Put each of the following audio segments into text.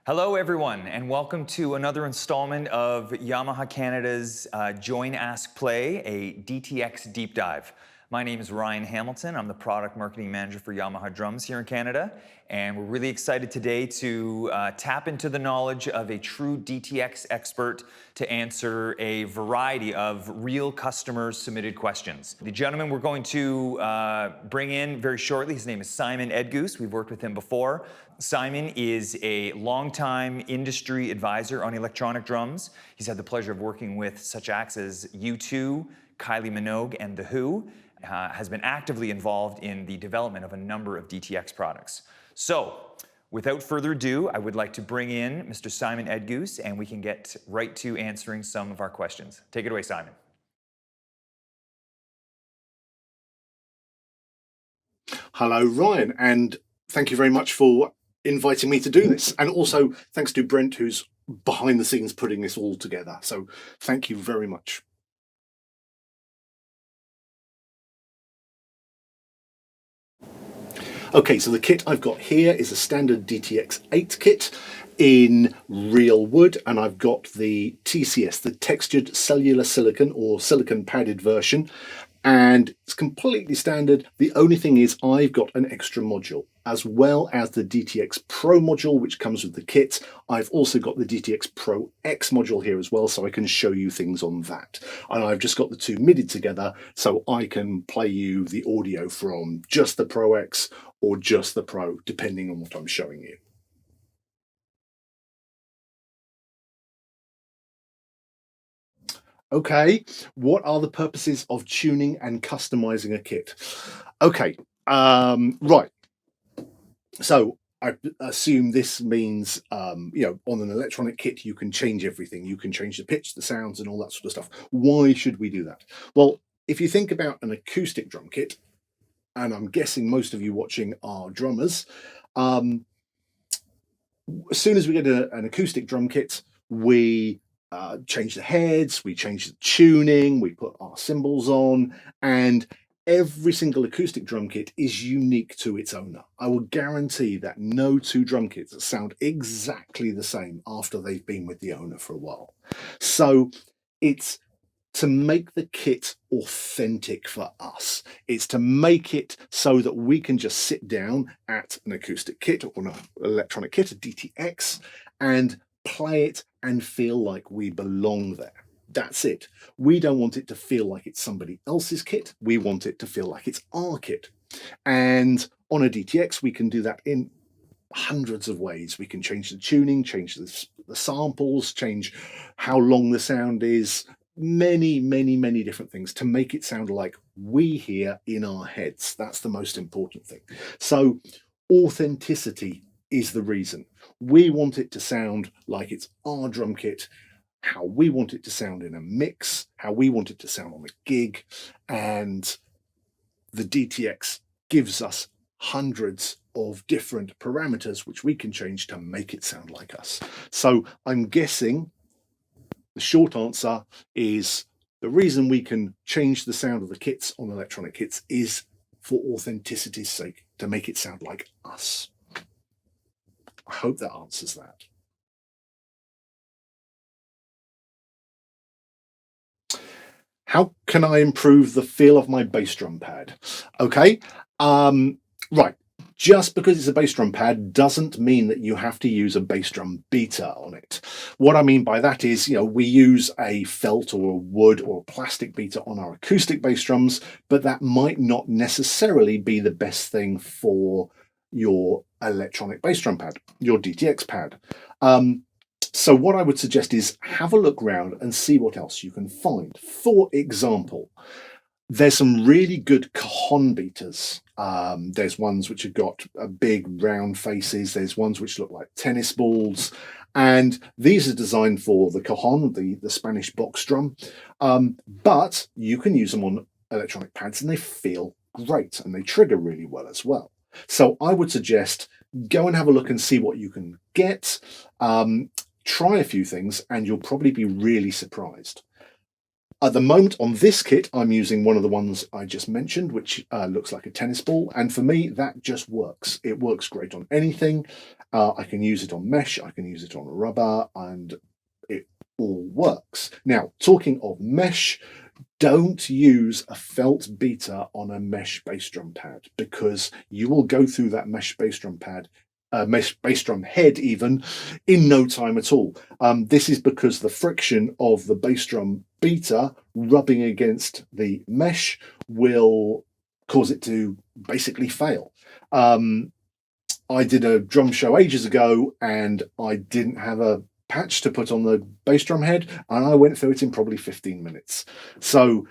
Hello everyone, and welcome to another installment of Yamaha Canada's Join Ask Play, a DTX deep dive. My name is Ryan Hamilton. I'm the product marketing manager for Yamaha Drums here in Canada, and we're really excited today to tap into the knowledge of a true DTX expert to answer a variety of real customers submitted questions. The gentleman we're going to bring in very shortly, his name is Simon Edgoose. We've worked with him before. Simon is a longtime industry advisor on electronic drums. He's had the pleasure of working with such acts as U2, Kylie Minogue, and The Who. Has been actively involved in the development of a number of DTX products. So, without further ado, I would like to bring in Mr. Simon Edgoose, and we can get right to answering some of our questions. Take it away, Simon. Hello, Ryan, and thank you very much for inviting me to do this. And also thanks to Brent, who's behind the scenes putting this all together. So thank you very much. Okay, so the kit I've got here is a standard DTX 8 kit in real wood, and I've got the TCS, the textured cellular silicon or silicon padded version, and it's completely standard. The only thing is I've got an extra module, as well as the DTX Pro module, which comes with the kit. I've also got the DTX Pro X module here as well, so I can show you things on that. And I've just got the two MIDI together, so I can play you the audio from just the Pro X or just the Pro, depending on what I'm showing you. Okay, what are the purposes of tuning and customizing a kit? Okay, right. So I assume this means, on an electronic kit, you can change everything. You can change the pitch, the sounds, and all that sort of stuff. Why should we do that? Well, if you think about an acoustic drum kit, and I'm guessing most of you watching are drummers, as soon as we get an acoustic drum kit, we change the heads, we change the tuning, we put our cymbals on, and every single acoustic drum kit is unique to its owner. I will guarantee that no two drum kits sound exactly the same after they've been with the owner for a while. So it's to make the kit authentic for us. It's to make it so that we can just sit down at an acoustic kit or an electronic kit, a DTX, and play it and feel like we belong there. That's it. We don't want it to feel like it's somebody else's kit. We want it to feel like it's our kit. And on a DTX, we can do that in hundreds of ways. We can change the tuning, change the samples, change how long the sound is, many, many, many different things to make it sound like we hear in our heads. That's the most important thing. So authenticity is the reason. We want it to sound like it's our drum kit, how we want it to sound in a mix, how we want it to sound on a gig, and the DTX gives us hundreds of different parameters which we can change to make it sound like us. So I'm guessing the short answer is the reason we can change the sound of the kits on electronic kits is for authenticity's sake, to make it sound like us. I hope that answers that. How can I improve the feel of my bass drum pad? Okay, right. Just because it's a bass drum pad doesn't mean that you have to use a bass drum beater on it. What I mean by that is, we use a felt or a wood or a plastic beater on our acoustic bass drums, but that might not necessarily be the best thing for your electronic bass drum pad, your DTX pad. So what I would suggest is have a look around and see what else you can find. For example, there's some really good cajon beaters. There's ones which have got big round faces. There's ones which look like tennis balls. And these are designed for the cajon, the Spanish box drum. But you can use them on electronic pads and they feel great and they trigger really well as well. So I would suggest go and have a look and see what you can get. Try a few things and you'll probably be really surprised. At the moment on this kit, I'm using one of the ones I just mentioned, which looks like a tennis ball. And for me, that just works. It works great on anything. I can use it on mesh, I can use it on rubber, and it all works. Now, talking of mesh, don't use a felt beater on a mesh bass drum pad, because you will go through that mesh bass drum pad, mesh bass drum head even, in no time at all. This is because the friction of the bass drum beater rubbing against the mesh will cause it to basically fail. I did a drum show ages ago and I didn't have a patch to put on the bass drum head, and I went through it in probably 15 minutes. So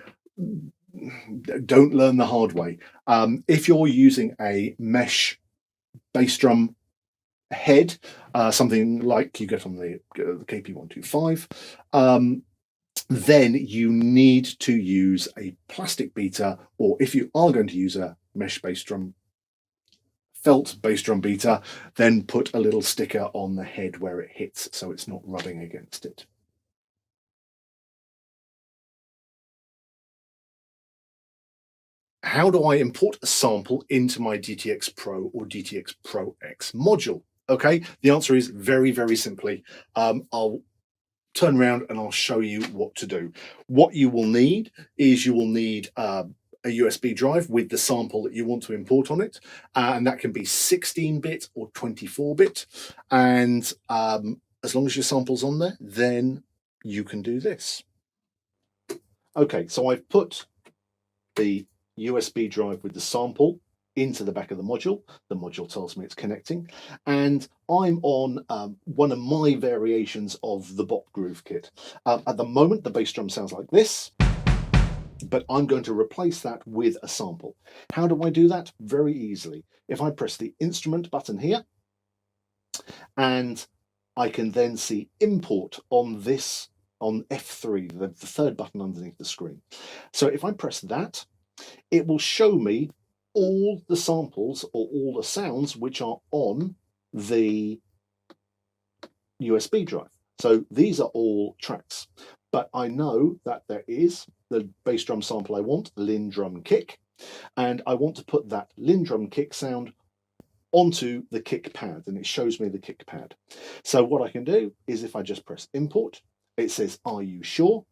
don't learn the hard way. If you're using a mesh bass drum head, something like you get on the KP125, then you need to use a plastic beater, or if you are going to use a mesh bass drum, felt bass drum beater, then put a little sticker on the head where it hits so it's not rubbing against it. How do I import a sample into my DTX Pro or DTX Pro X module? Okay, the answer is very, very simply. I'll turn around and I'll show you what to do. What you will need is you will need a USB drive with the sample that you want to import on it, and that can be 16-bit or 24-bit. And as long as your sample's on there, then you can do this. Okay, so I've put the USB drive with the sample into the back of the module. The module tells me it's connecting, and I'm on one of my variations of the Bop Groove kit. At the moment, the bass drum sounds like this, but I'm going to replace that with a sample. How do I do that? Very easily. If I press the instrument button here, and I can then see import on this, on F3, the third button underneath the screen. So if I press that, it will show me all the samples or all the sounds which are on the USB drive. So these are all tracks, but I know that there is the bass drum sample I want, the Lindrum kick, and I want to put that Lindrum kick sound onto the kick pad, and it shows me the kick pad. So what I can do is if I just press import, it says, "Are you sure?"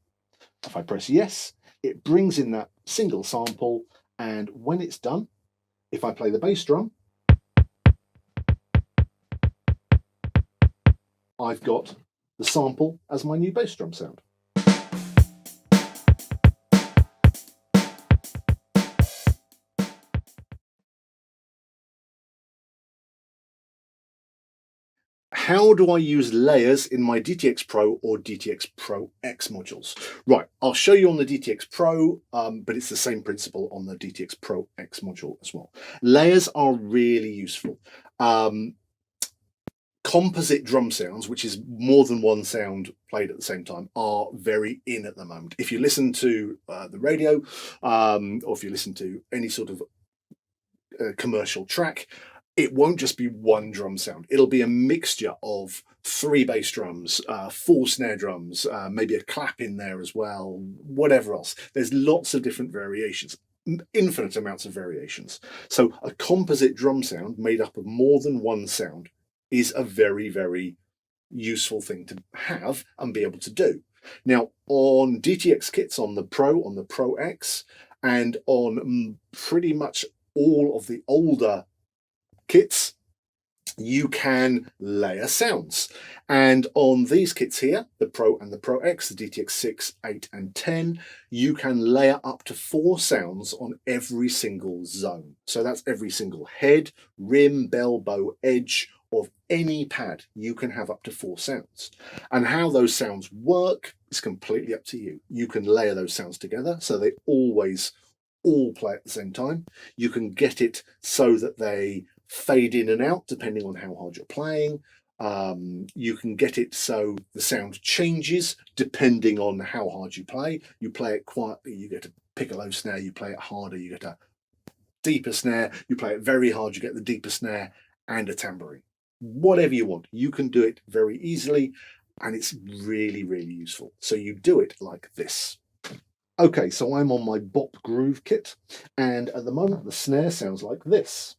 If I press yes, it brings in that single sample, and when it's done, if I play the bass drum, I've got the sample as my new bass drum sound. How do I use layers in my DTX Pro or DTX Pro X modules? Right, I'll show you on the DTX Pro, but it's the same principle on the DTX Pro X module as well. Layers are really useful. Composite drum sounds, which is more than one sound played at the same time, are very in at the moment. If you listen to the radio, or if you listen to any sort of commercial track, it won't just be one drum sound. It'll be a mixture of 3 bass drums, 4 snare drums, maybe a clap in there as well, whatever else. There's lots of different variations, infinite amounts of variations. So a composite drum sound made up of more than one sound is a very, very useful thing to have and be able to do. Now, on DTX kits, on the Pro X, and on pretty much all of the older kits, you can layer sounds. And on these kits here, the Pro and the Pro X, the DTX 6, 8 and 10, you can layer up to 4 sounds on every single zone. So that's every single head, rim, bell, bow, edge of any pad. You can have up to 4 sounds. And how those sounds work is completely up to you. You can layer those sounds together so they always all play at the same time. You can get it so that they fade in and out depending on how hard you're playing. You can get it so the sound changes depending on how hard you play. You play it quietly, you get a piccolo snare. You play it harder, you get a deeper snare. You play it very hard, you get the deeper snare and a tambourine. Whatever you want, you can do it very easily, and it's really, really useful. So you do it like this. Okay, so I'm on my Bop Groove kit, and at the moment the snare sounds like this.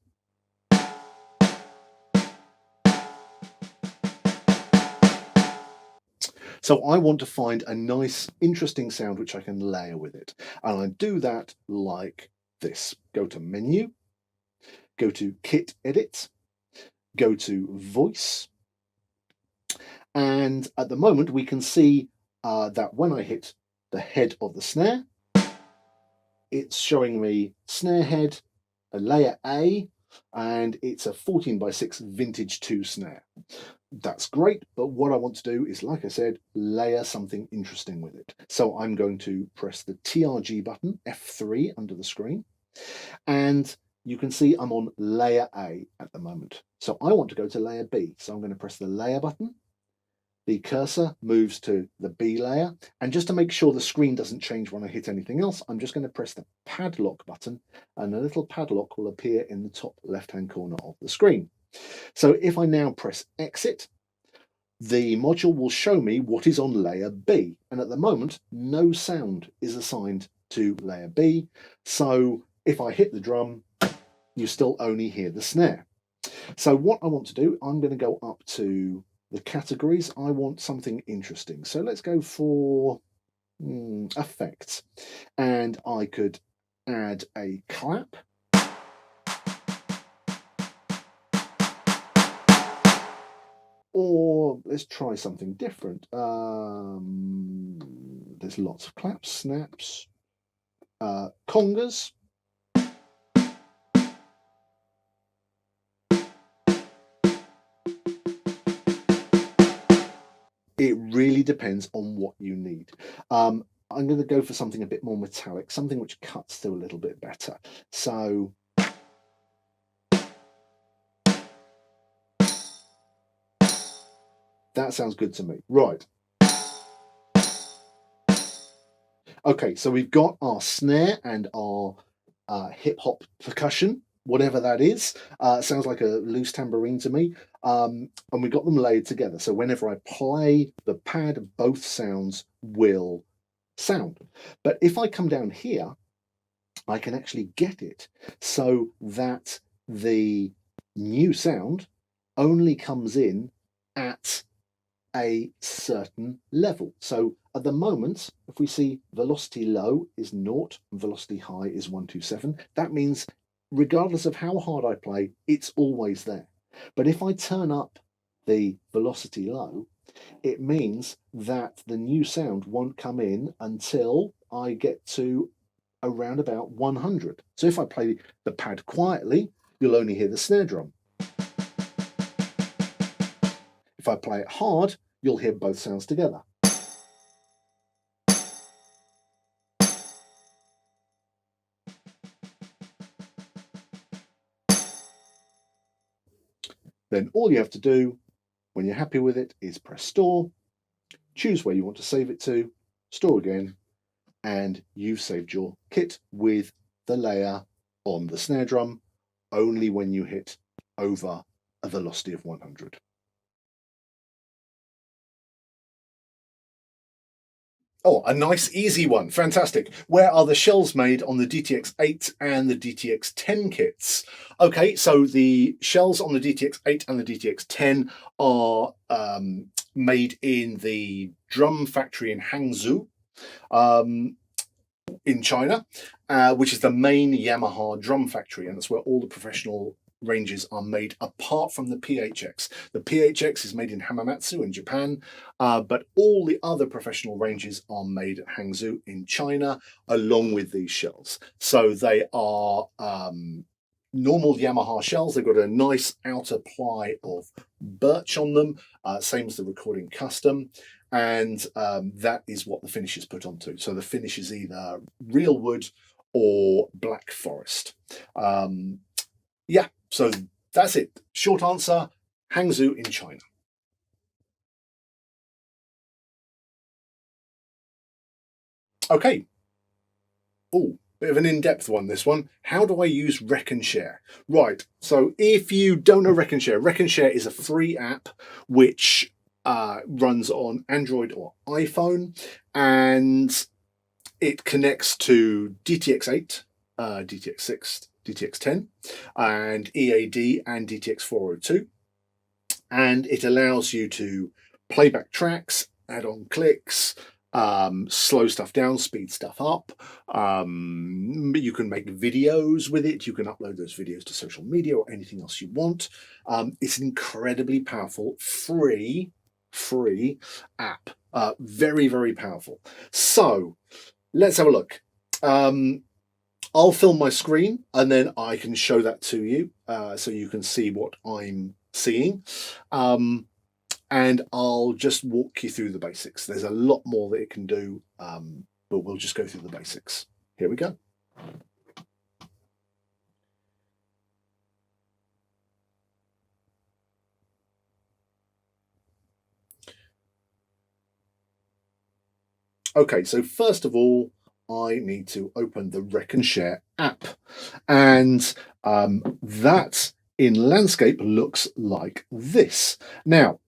So I want to find a nice, interesting sound which I can layer with it. And I do that like this. Go to Menu, go to Kit Edit, go to Voice. And at the moment we can see that when I hit the head of the snare, it's showing me snare head, a layer A, and it's a 14x6 vintage 2 snare. That's great, but what I want to do is, like I said, layer something interesting with it. So I'm going to press the TRG button, F3 under the screen, and you can see I'm on layer A at the moment. So I want to go to layer B. So I'm going to press the layer button. The cursor moves to the B layer, and just to make sure the screen doesn't change when I hit anything else, I'm just going to press the padlock button, and a little padlock will appear in the top left-hand corner of the screen. So if I now press exit, the module will show me what is on layer B. And at the moment, no sound is assigned to layer B. So if I hit the drum, you still only hear the snare. So what I want to do, I'm going to go up to the categories. I want something interesting. So let's go for effects. And I could add a clap. Or let's try something different. There's lots of claps, snaps, congas. It really depends on what you need. I'm going to go for something a bit more metallic, something which cuts through a little bit better. So that sounds good to me. Right. Okay, so we've got our snare and our hip hop percussion, whatever that is. Sounds like a loose tambourine to me. And we got them laid together. So whenever I play the pad, both sounds will sound. But if I come down here, I can actually get it so that the new sound only comes in at a certain level. So at the moment, if we see velocity low is 0 and velocity high is 127, that means regardless of how hard I play, it's always there. But if I turn up the velocity low, it means that the new sound won't come in until I get to around about 100. So if I play the pad quietly, you'll only hear the snare drum. If I play it hard, you'll hear both sounds together. Then all you have to do when you're happy with it is press store, choose where you want to save it to, store again, and you've saved your kit with the layer on the snare drum only when you hit over a velocity of 100. Oh, a nice easy one. Fantastic. Where are the shells made on the DTX 8 and the DTX 10 kits? Okay, so the shells on the DTX 8 and the DTX 10 are made in the drum factory in Hangzhou in China, which is the main Yamaha drum factory, and that's where all the professional ranges are made apart from the PHX. The PHX is made in Hamamatsu in Japan, but all the other professional ranges are made at Hangzhou in China along with these shells. So they are normal Yamaha shells. They've got a nice outer ply of birch on them, same as the Recording Custom. And that is what the finish is put onto. So the finish is either real wood or black forest. Yeah, so that's it. Short answer, Hangzhou in China. Okay. Oh, bit of an in-depth one, this one. How do I use Wreck and Share? Right, so if you don't know Wreck and Share is a free app which runs on Android or iPhone, and it connects to DTX 8, DTX 6, DTX 10, and EAD and DTX 402. And it allows you to play back tracks, add on clicks, slow stuff down, speed stuff up. You can make videos with it. You can upload those videos to social media or anything else you want. It's an incredibly powerful, free app. Very, very powerful. So let's have a look. I'll film my screen and then I can show that to you so you can see what I'm seeing. And I'll just walk you through the basics. There's a lot more that it can do, but we'll just go through the basics. Here we go. Okay, so first of all, I need to open the Rec and Share app. And that in landscape looks like this. Now,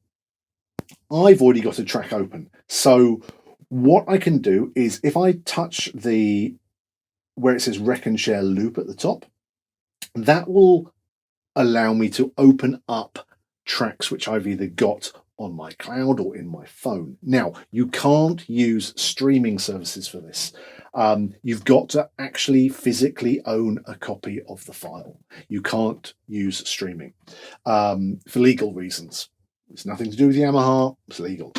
I've already got a track open. So what I can do is if I touch where it says Rec and Share loop at the top, that will allow me to open up tracks which I've either got on my cloud or in my phone. Now, you can't use streaming services for this. You've got to actually physically own a copy of the file. You can't use streaming for legal reasons. It's nothing to do with Yamaha, it's legal.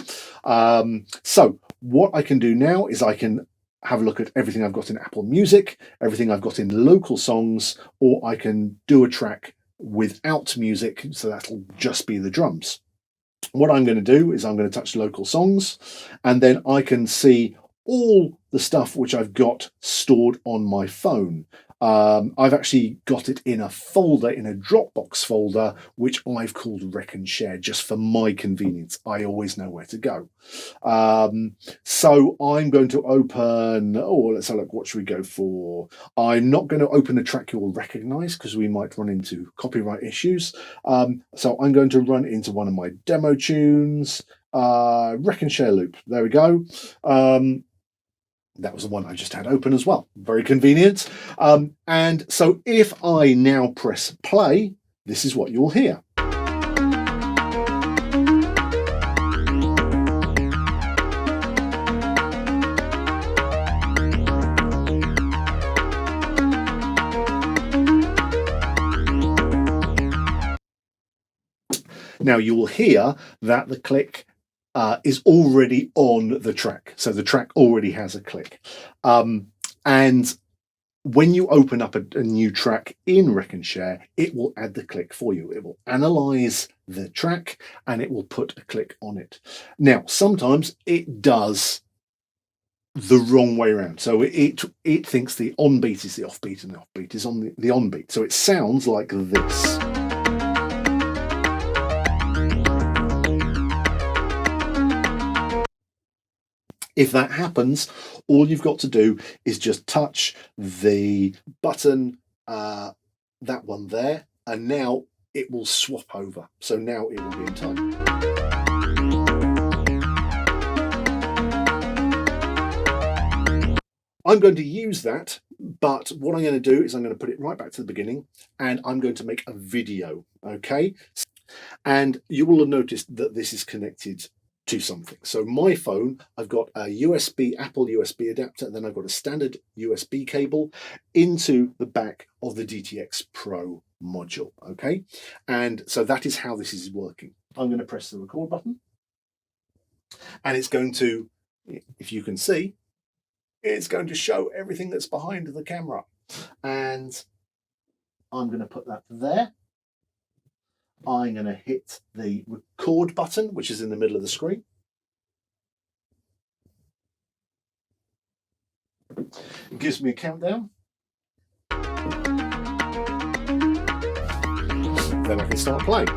So what I can do now is I can have a look at everything I've got in Apple Music, everything I've got in local songs, or I can do a track without music, so that'll just be the drums. What I'm going to do is I'm going to touch local songs, and then I can see all the stuff which I've got stored on my phone. I've actually got it in a folder, in a Dropbox folder, which I've called Rec and Share just for my convenience. I always know where to go. So I'm going to open, let's have a look, what should we go for? I'm not going to open a track you will recognize because we might run into copyright issues. So I'm going to run into one of my demo tunes, Rec and Share loop. There we go. That was the one I just had open as well. Very convenient. And so if I now press play, this is what you'll hear. Now you will hear that the click is already on the track. So the track already has a click. And when you open up a new track in Rec and Share, it will add the click for you. It will analyze the track and it will put a click on it. Now, sometimes it does the wrong way around. So it thinks the on beat is the off beat and the off beat is on the on beat. So it sounds like this. If that happens, all you've got to do is just touch the button, that one there, and now it will swap over. So now it will be in time. I'm going to use that, but what I'm going to do is I'm going to put it right back to the beginning and I'm going to make a video, okay? And you will have noticed that this is connected to something. So my phone, I've got a Apple USB adapter, and then I've got a standard USB cable into the back of the DTX Pro module, okay? And so that is how this is working. I'm going to press the record button, and it's going to, if you can see, it's going to show everything that's behind the camera. And I'm going to put that there. I'm going to hit the record button, which is in the middle of the screen. It gives me a countdown. Then I can start playing.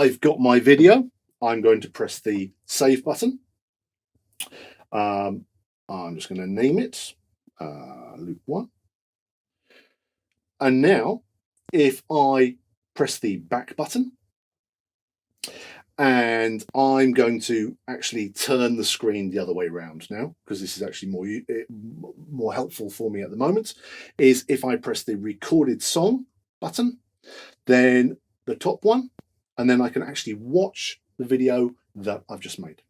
I've got my video, I'm going to press the save button. I'm just going to name it loop 1. And now if I press the back button, and I'm going to actually turn the screen the other way around now, because this is actually more helpful for me at the moment, is if I press the recorded song button, then the top one, and then I can actually watch the video that I've just made.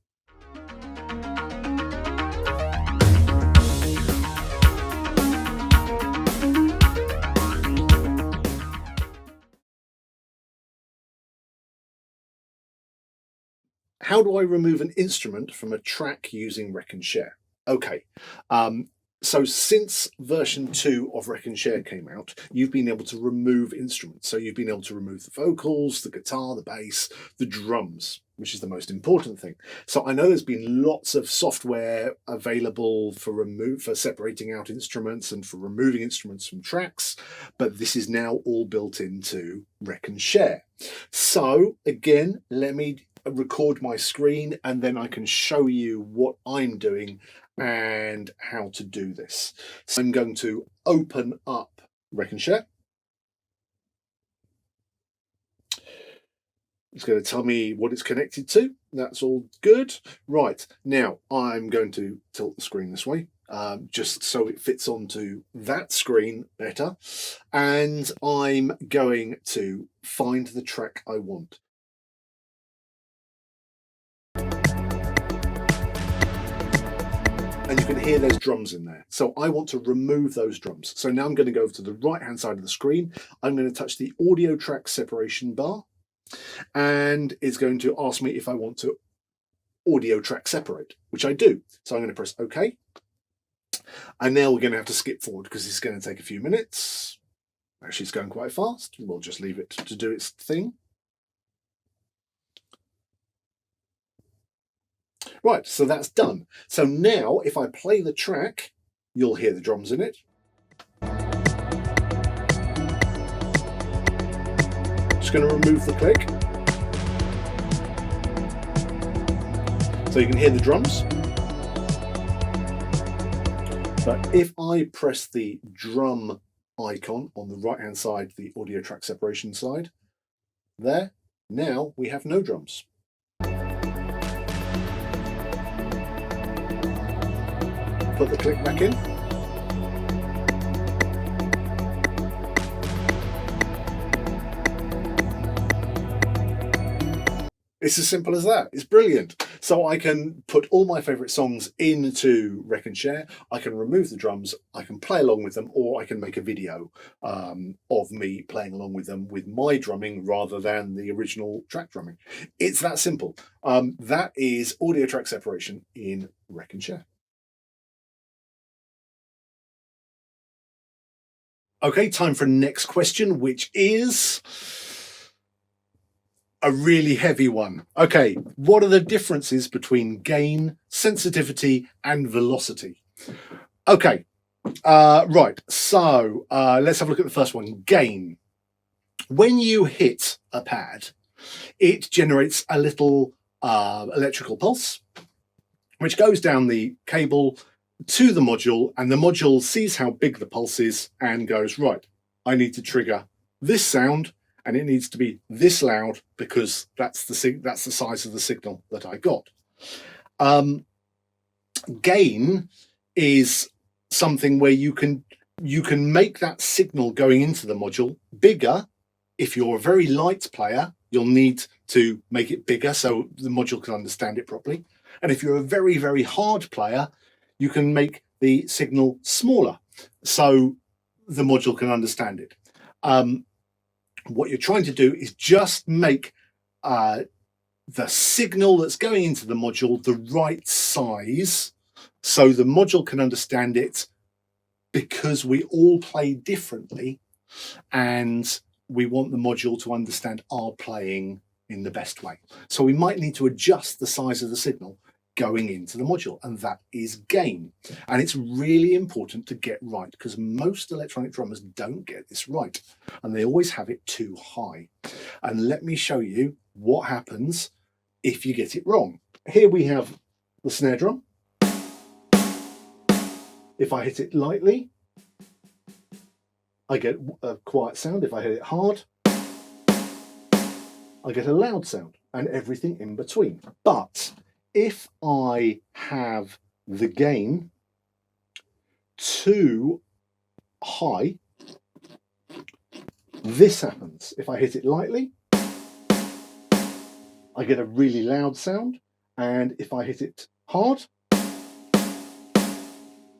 How do I remove an instrument from a track using Rec and Share? Okay, so since version 2 of Rec and Share came out, you've been able to remove instruments. So you've been able to remove the vocals, the guitar, the bass, the drums, which is the most important thing. So I know there's been lots of software available for separating out instruments and for removing instruments from tracks, but this is now all built into Rec and Share. So again, let me record my screen and then I can show you what I'm doing and how to do this. So I'm going to open up Rec and Share. It's going to tell me what it's connected to. That's all good. Right, now I'm going to tilt the screen this way, just so it fits onto that screen better. And I'm going to find the track I want. And you can hear there's drums in there. So I want to remove those drums. So now I'm going to go over to the right-hand side of the screen. I'm going to touch the audio track separation bar, and it's going to ask me if I want to audio track separate, which I do. So I'm going to press OK. And now we're going to have to skip forward because it's going to take a few minutes. Actually, it's going quite fast. We'll just leave it to do its thing. Right, so that's done. So now if I play the track, you'll hear the drums in it. Just going to remove the click. So you can hear the drums. But if I press the drum icon on the right-hand side, the audio track separation side, there, now we have no drums. Put the click back in. It's as simple as that. It's brilliant. So I can put all my favourite songs into Rec and Share. I can remove the drums. I can play along with them, or I can make a video of me playing along with them with my drumming rather than the original track drumming. It's that simple. That is audio track separation in Rec and Share. Okay, time for next question, which is a really heavy one. Okay, what are the differences between gain, sensitivity, and velocity? Okay, right, so let's have a look at the first one, gain. When you hit a pad, it generates a little electrical pulse, which goes down the cable to the module, and the module sees how big the pulse is and goes, right, I need to trigger this sound, and it needs to be this loud because that's the size of the signal that I got. Gain is something where you can make that signal going into the module bigger. If you're a very light player, you'll need to make it bigger so the module can understand it properly. And if you're a very, very hard player, you can make the signal smaller so the module can understand it. What you're trying to do is just make the signal that's going into the module the right size so the module can understand it, because we all play differently and we want the module to understand our playing in the best way. So we might need to adjust the size of the signal going into the module, and that is gain. And it's really important to get right, because most electronic drummers don't get this right, and they always have it too high. And let me show you what happens if you get it wrong. Here we have the snare drum. If I hit it lightly, I get a quiet sound. If I hit it hard, I get a loud sound, and everything in between. But if I have the gain too high, this happens. If I hit it lightly, I get a really loud sound, and if I hit it hard,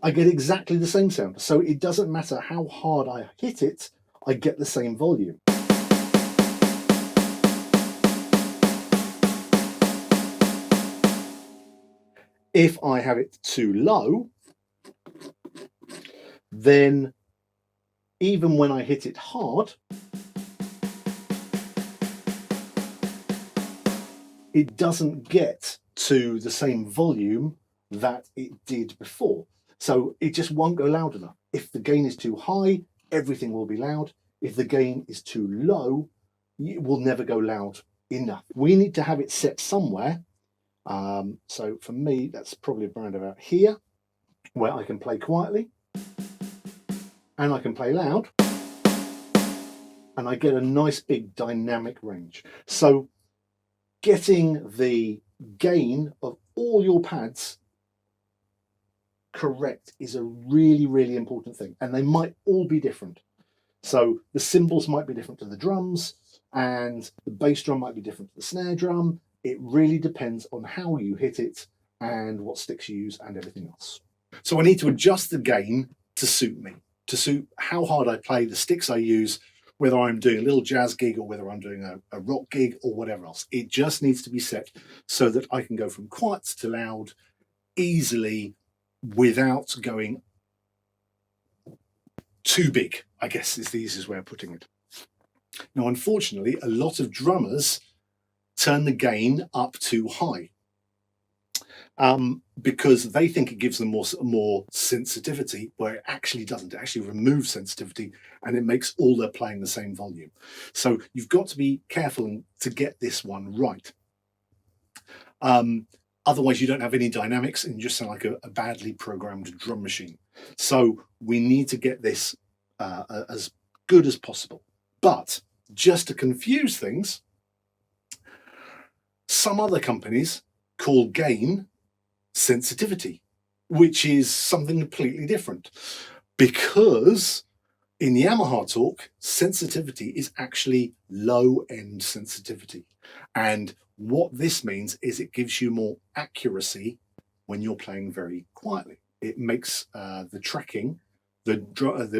I get exactly the same sound. So it doesn't matter how hard I hit it, I get the same volume. If I have it too low, then even when I hit it hard, it doesn't get to the same volume that it did before. So it just won't go loud enough. If the gain is too high, everything will be loud. If the gain is too low, it will never go loud enough. We need to have it set somewhere. So for me, that's probably around about here, where I can play quietly and I can play loud, and I get a nice big dynamic range. So getting the gain of all your pads correct is a really, really important thing, and they might all be different. So the cymbals might be different to the drums, and the bass drum might be different to the snare drum. It really depends on how you hit it and what sticks you use and everything else. So I need to adjust the gain to suit me, to suit how hard I play, the sticks I use, whether I'm doing a little jazz gig or whether I'm doing a rock gig or whatever else. It just needs to be set so that I can go from quiet to loud easily without going too big, I guess is the easiest way of putting it. Now, unfortunately, a lot of drummers turn the gain up too high because they think it gives them more sensitivity, where it actually doesn't. It actually removes sensitivity, and it makes all their playing the same volume. So you've got to be careful to get this one right. Otherwise, you don't have any dynamics and you just sound like a badly programmed drum machine. So we need to get this as good as possible. But just to confuse things, some other companies call gain sensitivity, which is something completely different, because in the Yamaha talk, sensitivity is actually low-end sensitivity. And what this means is it gives you more accuracy when you're playing very quietly. It makes the tracking, the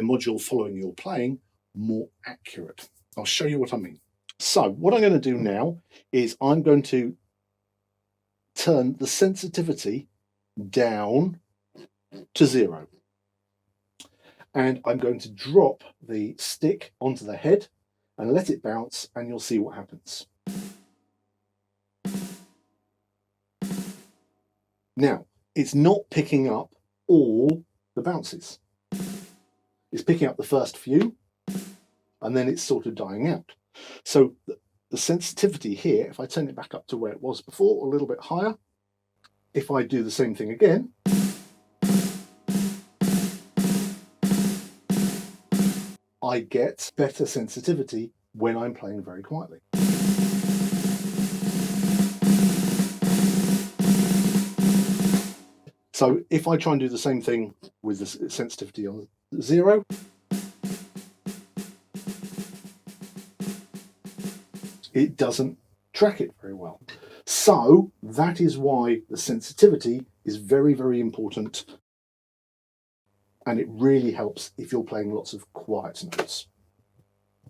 module following your playing, more accurate. I'll show you what I mean. So what I'm going to do now is I'm going to turn the sensitivity down to 0. And I'm going to drop the stick onto the head and let it bounce, and you'll see what happens. Now, it's not picking up all the bounces. It's picking up the first few, and then it's sort of dying out. So the sensitivity here, if I turn it back up to where it was before, a little bit higher, if I do the same thing again, I get better sensitivity when I'm playing very quietly. So if I try and do the same thing with the sensitivity on 0, it doesn't track it very well. So that is why the sensitivity is very, very important, and it really helps if you're playing lots of quiet notes.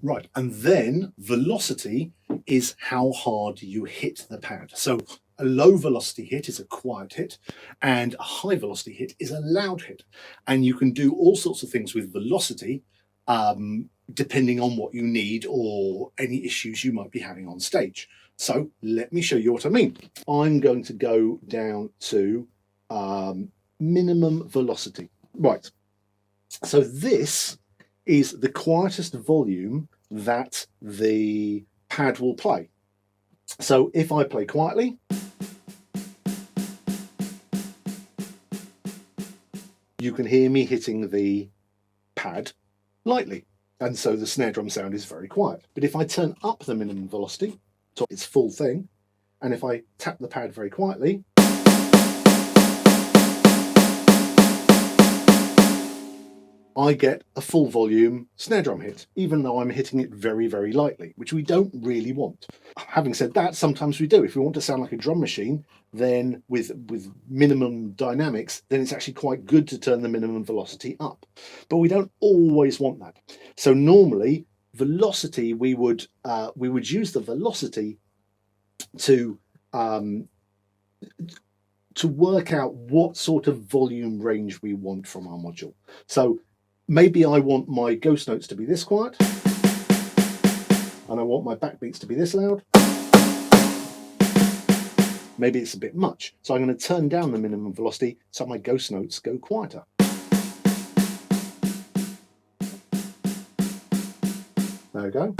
Right, and then velocity is how hard you hit the pad. So a low velocity hit is a quiet hit, and a high velocity hit is a loud hit. And you can do all sorts of things with velocity, depending on what you need or any issues you might be having on stage. So let me show you what I mean. I'm going to go down to minimum velocity. Right. So this is the quietest volume that the pad will play. So if I play quietly, you can hear me hitting the pad lightly. And so the snare drum sound is very quiet. But if I turn up the minimum velocity, so it's full thing, and if I tap the pad very quietly, I get a full volume snare drum hit, even though I'm hitting it very, very lightly, which we don't really want. Having said that, sometimes we do. If we want to sound like a drum machine, then with minimum dynamics, then it's actually quite good to turn the minimum velocity up. But we don't always want that. So normally, velocity, we would use the velocity to work out what sort of volume range we want from our module. So maybe I want my ghost notes to be this quiet, and I want my backbeats to be this loud. Maybe it's a bit much. So I'm going to turn down the minimum velocity so my ghost notes go quieter. There we go.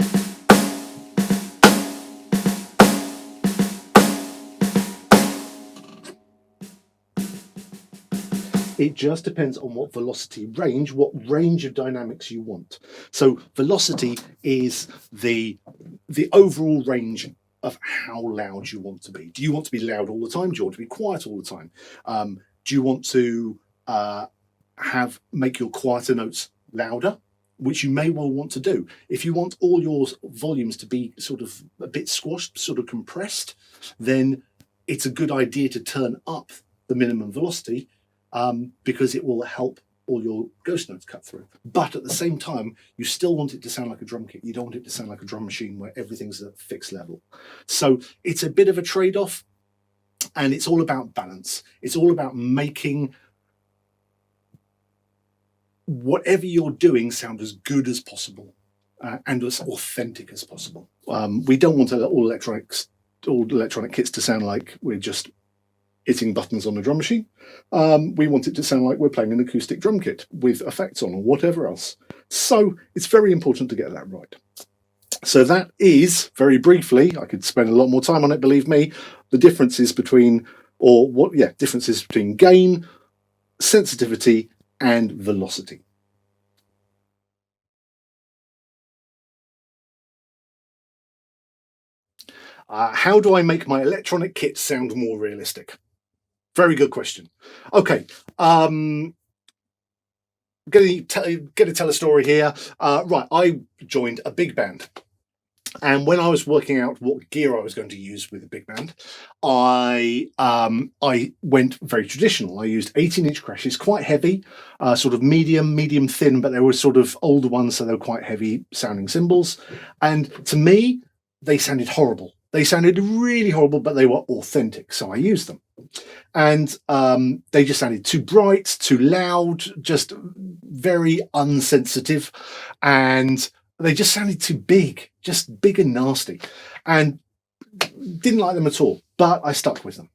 It just depends on what velocity range, what range of dynamics you want. So velocity is the overall range of how loud you want to be. Do you want to be loud all the time? Do you want to be quiet all the time? Do you want to make your quieter notes louder, which you may well want to do? If you want all your volumes to be sort of a bit squashed, sort of compressed, then it's a good idea to turn up the minimum velocity, because it will help all your ghost notes cut through. But at the same time, you still want it to sound like a drum kit. You don't want it to sound like a drum machine where everything's at fixed level. So it's a bit of a trade-off, and it's all about balance. It's all about making whatever you're doing sound as good as possible, and as authentic as possible. We don't want all electronic kits to sound like we're just hitting buttons on a drum machine. We want it to sound like we're playing an acoustic drum kit with effects on or whatever else. So it's very important to get that right. So that is, very briefly, I could spend a lot more time on it, believe me, the differences between gain, sensitivity, and velocity. How do I make my electronic kit sound more realistic? Very good question. Okay, going to tell a story here. Right, I joined a big band, and when I was working out what gear I was going to use with a big band, I went very traditional. I used 18-inch crashes, quite heavy, sort of medium thin, but they were sort of older ones, so they were quite heavy sounding cymbals. And to me, they sounded horrible. They sounded really horrible, but they were authentic, so I used them. And they just sounded too bright, too loud, just very unsensitive, and they just sounded too big, just big and nasty, and didn't like them at all. But I stuck with them,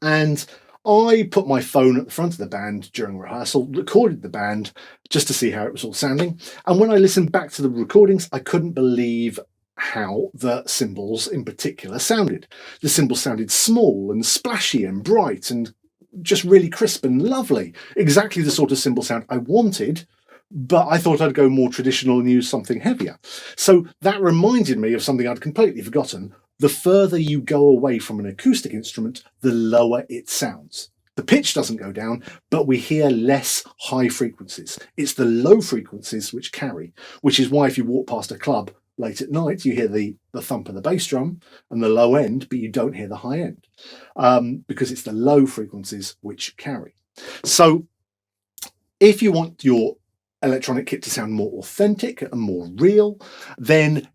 and I put my phone at the front of the band during rehearsal, recorded the band just to see how it was all sounding. And when I listened back to the recordings, I couldn't believe how the cymbals in particular sounded. The cymbals sounded small and splashy and bright and just really crisp and lovely. Exactly the sort of cymbal sound I wanted, but I thought I'd go more traditional and use something heavier. So that reminded me of something I'd completely forgotten. The further you go away from an acoustic instrument, the lower it sounds. The pitch doesn't go down, but we hear less high frequencies. It's the low frequencies which carry, which is why if you walk past a club late at night, you hear the thump of the bass drum and the low end, but you don't hear the high end, because it's the low frequencies which carry. So if you want your electronic kit to sound more authentic and more real, then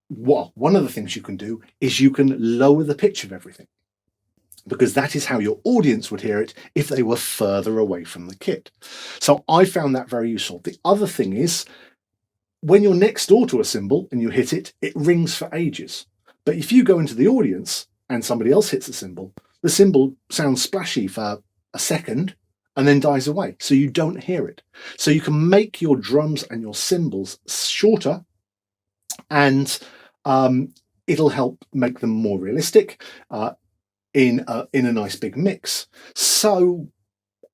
one of the things you can do is you can lower the pitch of everything, because that is how your audience would hear it if they were further away from the kit. So I found that very useful. The other thing is, when you're next door to a cymbal and you hit it, it rings for ages. But if you go into the audience and somebody else hits the cymbal sounds splashy for a second and then dies away, so you don't hear it. So you can make your drums and your cymbals shorter, and it'll help make them more realistic in a nice big mix. So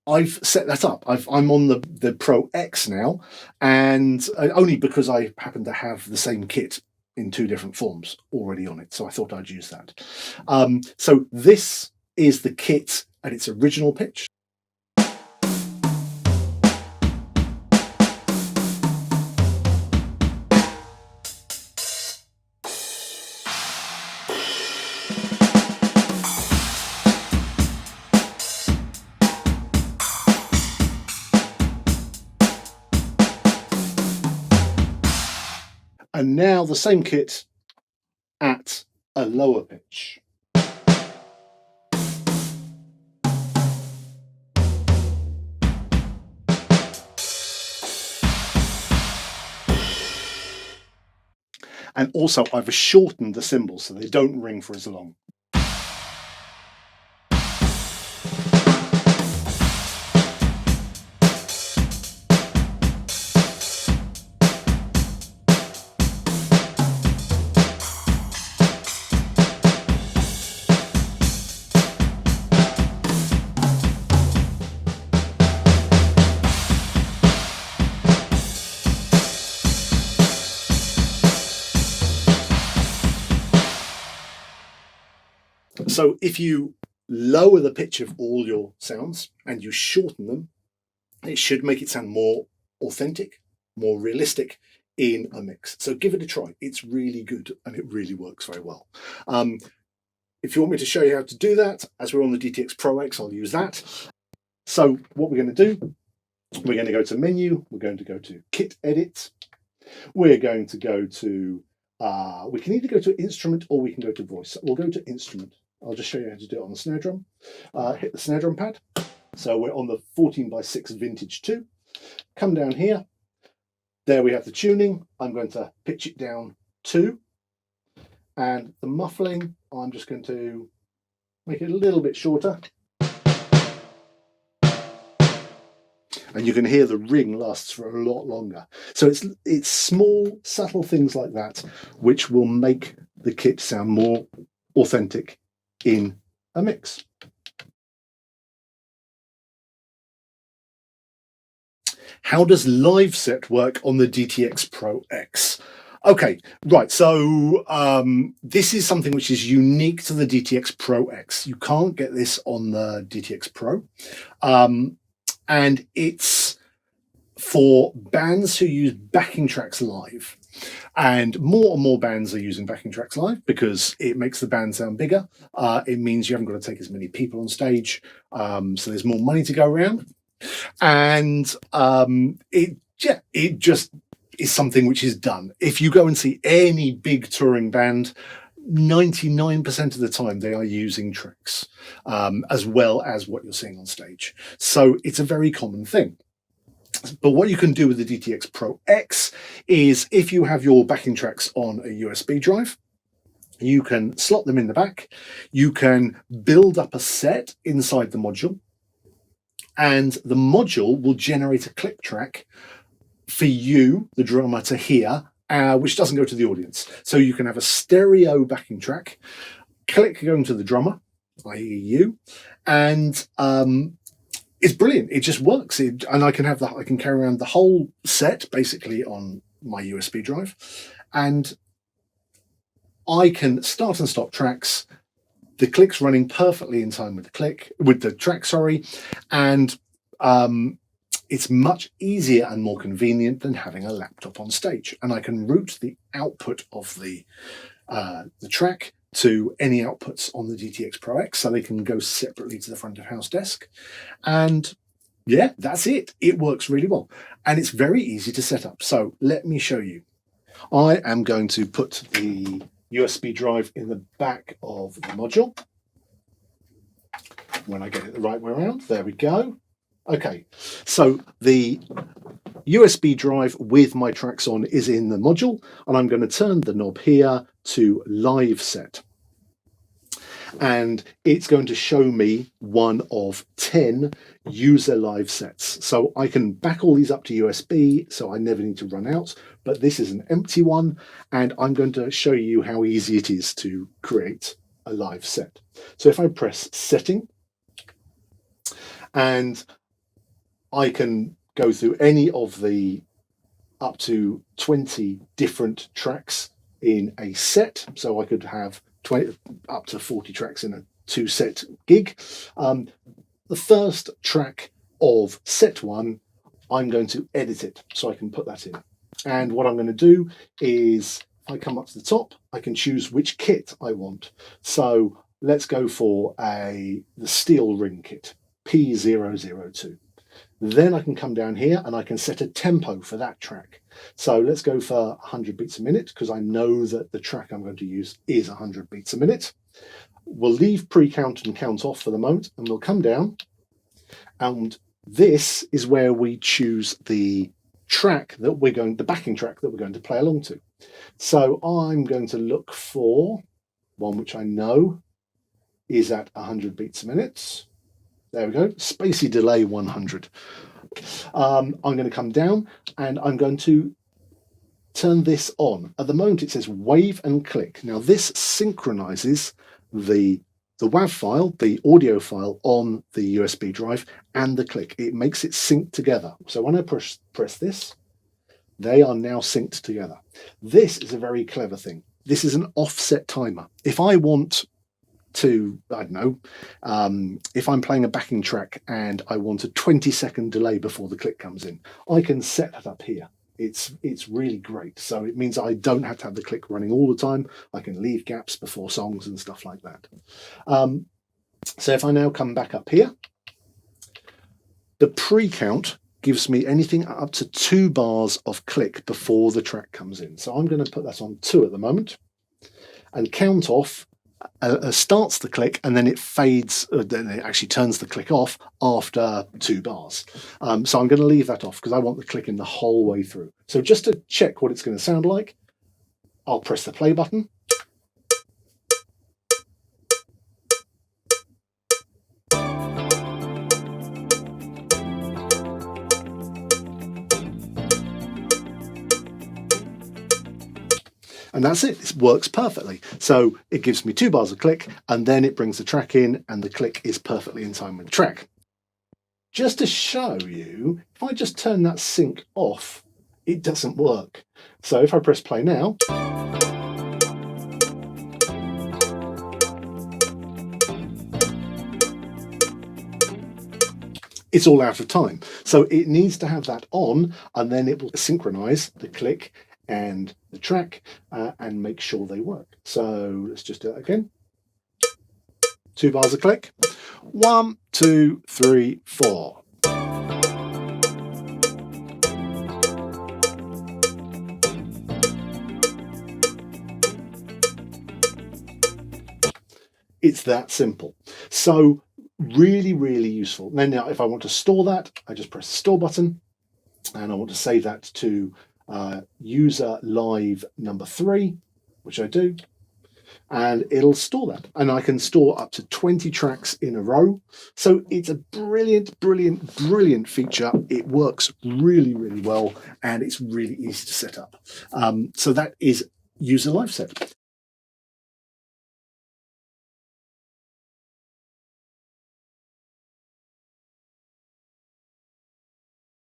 I've set that up. I'm on the Pro X now, and only because I happen to have the same kit in 2 different forms already on it, so I thought I'd use that. So this is the kit at its original pitch. And now the same kit at a lower pitch. And also I've shortened the cymbals so they don't ring for as long. So if you lower the pitch of all your sounds and you shorten them, it should make it sound more authentic, more realistic in a mix. So give it a try. It's really good and it really works very well. If you want me to show you how to do that, as we're on the DTX Pro X, I'll use that. So what we're going to do, we're going to go to Menu, we're going to go to Kit Edit, we're going to go to, we can either go to Instrument or we can go to Voice. We'll go to Instrument. I'll just show you how to do it on the snare drum. Hit the snare drum pad. So we're on the 14x6 Vintage 2. Come down here. There we have the tuning. I'm going to pitch it down 2. And the muffling, I'm just going to make it a little bit shorter. And you can hear the ring lasts for a lot longer. So it's small, subtle things like that which will make the kit sound more authentic in a mix. How does live set work on the DTX Pro X? Okay, right, so this is something which is unique to the DTX Pro X. You can't get this on the DTX Pro. And it's for bands who use backing tracks live. And more bands are using backing tracks live because it makes the band sound bigger. It means you haven't got to take as many people on stage, so there's more money to go around. And it just is something which is done. If you go and see any big touring band, 99% of the time they are using tracks as well as what you're seeing on stage. So it's a very common thing. But what you can do with the DTX Pro X is if you have your backing tracks on a USB drive, you can slot them in the back, you can build up a set inside the module, and the module will generate a click track for you, the drummer, to hear, which doesn't go to the audience. So you can have a stereo backing track, click going to the drummer, i.e. you, and it's brilliant. It just works. And I can carry around the whole set basically on my USB drive, and I can start and stop tracks. The click's running perfectly in time with the track, and it's much easier and more convenient than having a laptop on stage. And I can route the output of the track to any outputs on the DTX Pro X, so they can go separately to the front of house desk. And yeah, that's it. It works really well. And it's very easy to set up. So let me show you. I am going to put the USB drive in the back of the module. When I get it the right way around, there we go. Okay, so the USB drive with my tracks on is in the module, and I'm going to turn the knob here to live set. And it's going to show me one of 10 user live sets. So I can back all these up to USB, so I never need to run out, but this is an empty one, and I'm going to show you how easy it is to create a live set. So if I press setting, and I can go through any of the up to 20 different tracks in a set. So I could have 20, up to 40 tracks in a 2-set gig. The first track of set 1, I'm going to edit it so I can put that in. And what I'm going to do is, if I come up to the top, I can choose which kit I want. So let's go for the steel ring kit, P002. Then I can come down here and I can set a tempo for that track. So let's go for 100 beats a minute, because I know that the track I'm going to use is 100 beats a minute. We'll leave pre-count and count off for the moment, and we'll come down, and this is where we choose the track that we're going, the backing track that we're going to play along to. So I'm going to look for one which I know is at 100 beats a minute. There we go, spacey delay 100. I'm going to come down and I'm going to turn this on. At the moment it says wave and click. Now this synchronizes the WAV file, the audio file on the USB drive, and the click. It makes it sync together. So when I press this, they are now synced together. This is a very clever thing. This is an offset timer. If I want to, I don't know, if I'm playing a backing track and I want a 20-second delay before the click comes in, I can set that up here. It's really great. So it means I don't have to have the click running all the time. I can leave gaps before songs and stuff like that. So if I now come back up here, the pre-count gives me anything up to 2 bars of click before the track comes in. So I'm going to put that on 2 at the moment, and count off starts the click, and then it fades, then it actually turns the click off after 2 bars. So I'm going to leave that off because I want the click in the whole way through. So just to check what it's going to sound like, I'll press the play button. And that's it. It works perfectly. So it gives me 2 bars of click, and then it brings the track in, and the click is perfectly in time with the track. Just to show you, if I just turn that sync off, it doesn't work. So if I press play now, it's all out of time. So it needs to have that on, and then it will synchronize the click and the track and make sure they work. So let's just do it again. 2 bars of click. 1, 2, 3, 4. It's that simple. So really, really useful. Now, if I want to store that, I just press the store button, and I want to save that to user live number 3, which I do, and it'll store that. And I can store up to 20 tracks in a row. So it's a brilliant, brilliant, brilliant feature. It works really, really well, and it's really easy to set up. So that is user live set.